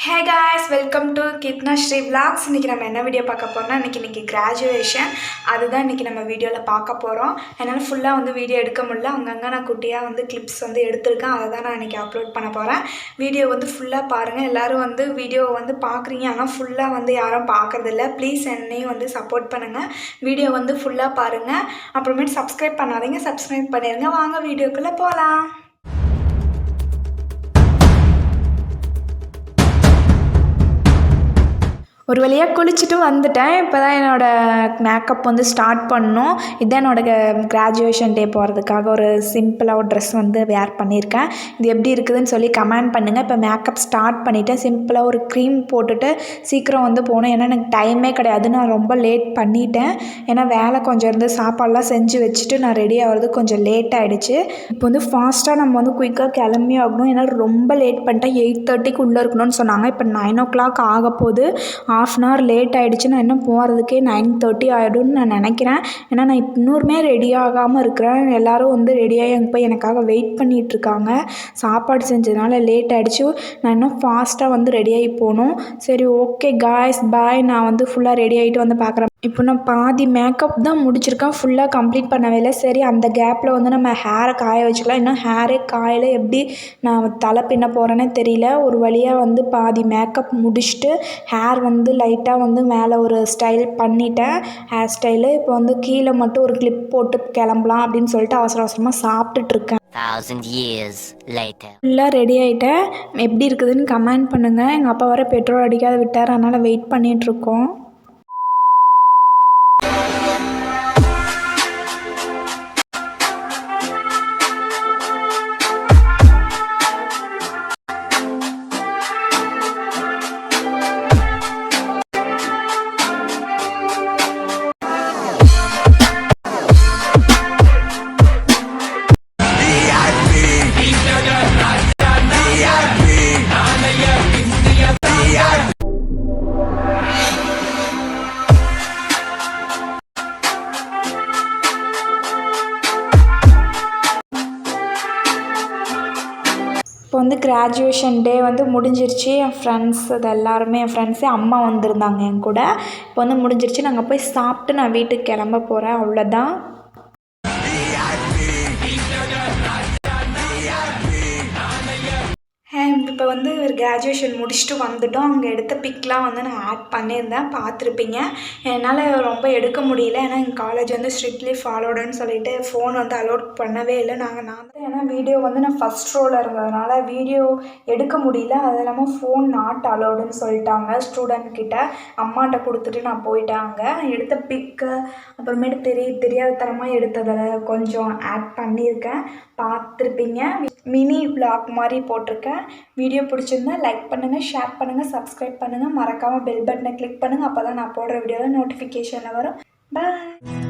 Hey guys, welcome to கித்னா Sri vlogs. இன்றைக்கி நம்ம என்ன வீடியோ பார்க்க போகிறோம்னா இன்றைக்கி கிராஜுவேஷன். அதுதான் இன்றைக்கி நம்ம வீடியோவில் பார்க்க போகிறோம். என்னால் ஃபுல்லாக வந்து வீடியோ எடுக்க முடியல. அங்கங்கே நான் குட்டியாக வந்து கிளிப்ஸ் வந்து எடுத்திருக்கேன். அதை தான் நான் இன்றைக்கி அப்லோட் பண்ண போகிறேன். வீடியோ வந்து ஃபுல்லாக பாருங்கள். எல்லோரும் வந்து வீடியோவை வந்து பார்க்குறீங்க, ஆனால் ஃபுல்லாக வந்து யாரும் பார்க்குறதில்ல. ப்ளீஸ் என்னையும் வந்து சப்போர்ட் பண்ணுங்கள். வீடியோ வந்து ஃபுல்லாக பாருங்கள். அப்புறமேட்டு சப்ஸ்கிரைப் பண்ணாதீங்க, சப்ஸ்கிரைப் பண்ணிடுங்க. வாங்க வீடியோக்குள்ளே போகலாம். ஒரு வழியாக குளிச்சுட்டு வந்துட்டேன். இப்போ தான் என்னோடய மேக்கப் வந்து ஸ்டார்ட் பண்ணணும். இதுதான் என்னோடய கிராஜுவேஷன் டே போகிறதுக்காக ஒரு சிம்பிளாக ஒரு ட்ரெஸ் வந்து வேர் பண்ணியிருக்கேன். இது எப்படி இருக்குதுன்னு சொல்லி கமெண்ட் பண்ணுங்கள். இப்போ மேக்கப் ஸ்டார்ட் பண்ணிவிட்டேன். சிம்பிளாக ஒரு க்ரீம் போட்டுட்டு சீக்கிரம் வந்து போகணும். ஏன்னா எனக்கு டைமே கிடையாது. நான் ரொம்ப லேட் பண்ணிட்டேன். ஏன்னா வேலை கொஞ்சம் இருந்து சாப்பாடெலாம் செஞ்சு வச்சுட்டு நான் ரெடி ஆகிறது கொஞ்சம் லேட் ஆகிடுச்சு. இப்போ வந்து ஃபாஸ்ட்டாக நம்ம வந்து குயிக்காக கிளம்பி ஆகணும். ஏன்னா ரொம்ப லேட் பண்ணிட்டேன். 8:30க்கு உள்ளே இருக்கணும்னு சொன்னாங்க. இப்போ 9 o'clock ஆக போகுது. ½ an hour லேட் ஆகிடுச்சு. நான் இன்னும் போகிறதுக்கே 9:30 ஆகிடும்னு நான் நினைக்கிறேன். ஏன்னா நான் இன்னுமே ரெடி ஆகாமல் இருக்கிறேன். எல்லோரும் வந்து ரெடியாகி அங்கே போய் எனக்காக வெயிட் பண்ணிகிட்ருக்காங்க. சாப்பாடு செஞ்சதுனால லேட் ஆகிடுச்சு. நான் இன்னும் ஃபாஸ்ட்டாக வந்து ரெடியாகி போகணும். சரி, ஓகே காய்ஸ், பாய். நான் வந்து ஃபுல்லாக ரெடி ஆகிட்டு வந்து பார்க்குறேன். இப்போ நான் பாதி மேக்கப் தான் முடிச்சிருக்கேன். ஃபுல்லாக கம்ப்ளீட் பண்ணவே இல்லை. சரி, அந்த கேப்பில் வந்து நம்ம ஹேரை காய வச்சுக்கலாம். இன்னும் ஹேரே காயில் எப்படி நான் தலை பின்ன போகிறேன்னே தெரியல. ஒரு வழியாக வந்து பாதி மேக்கப் முடிச்சுட்டு ஹேர் வந்து லைட்டாக வந்து மேலே ஒரு ஸ்டைல் பண்ணிட்டேன், ஹேர் ஸ்டைலு. இப்போ வந்து கீழே மட்டும் ஒரு கிளிப் போட்டு கிளம்பலாம் அப்படின்னு சொல்லிட்டு அவசர அவசரமாக சாப்பிட்டுட்ருக்கேன். 1000 years later. ஃபுல்லாக ரெடி ஆகிட்டேன். எப்படி இருக்குதுன்னு கமெண்ட் பண்ணுங்கள். எங்கள் அப்பா வர பெட்ரோல் அடிக்காத விட்டார், அதனால் வெயிட் பண்ணிகிட்ருக்கோம். இப்போ வந்து கிராஜுவேஷன் டே வந்து முடிஞ்சிருச்சு. என் ஃப்ரெண்ட்ஸ் எல்லாருமே, என் ஃப்ரெண்ட்ஸே அம்மா வந்திருந்தாங்க என் கூட. இப்போ வந்து முடிஞ்சிருச்சு. நாங்கள் போய் சாப்பிட்டு நான் வீட்டுக்கு கிளம்ப போகிறேன். அவ்வளோதான். இப்போ வந்து ஒரு கிராஜுவேஷன் முடிச்சுட்டு வந்துட்டோம். அங்கே எடுத்த பிக்லாம் வந்து நான் ஆட் பண்ணியிருந்தேன், பார்த்துருப்பீங்க. என்னால் ரொம்ப எடுக்க முடியல. ஏன்னா எங்கள் காலேஜ் வந்து ஸ்ட்ரிக்ட்லி ஃபாலோடுன்னு சொல்லிட்டு ஃபோன் வந்து அலோட் பண்ணவே இல்லை. ஏன்னா வீடியோ வந்து நான் ஃபஸ்ட் ரோவில் இருந்ததுனால வீடியோ எடுக்க முடியல. அது இல்லாமல் ஃபோன் நாட் அலோடுன்னு சொல்லிட்டாங்க ஸ்டூடெண்ட் கிட்ட. அம்மாட்ட கொடுத்துட்டு நான் போயிட்டேன். அங்கே எடுத்த பிக்கு அப்புறமேட்டு தெரியாத தரமாக எடுத்ததில் கொஞ்சம் ஆட் பண்ணியிருக்கேன், பார்த்துருப்பீங்க. மினி vlog மாதிரி போட்டிருக்கேன். வீடியோ பிடிச்சிருந்தா லைக் பண்ணுங்கள், ஷேர் பண்ணுங்கள், சப்ஸ்கிரைப் பண்ணுங்கள். மறக்காமல் பெல் பட்டனை கிளிக் பண்ணுங்கள். அப்போ தான் நான் போடுற வீடியோவில் நோட்டிஃபிகேஷனில் வரும். பாய்.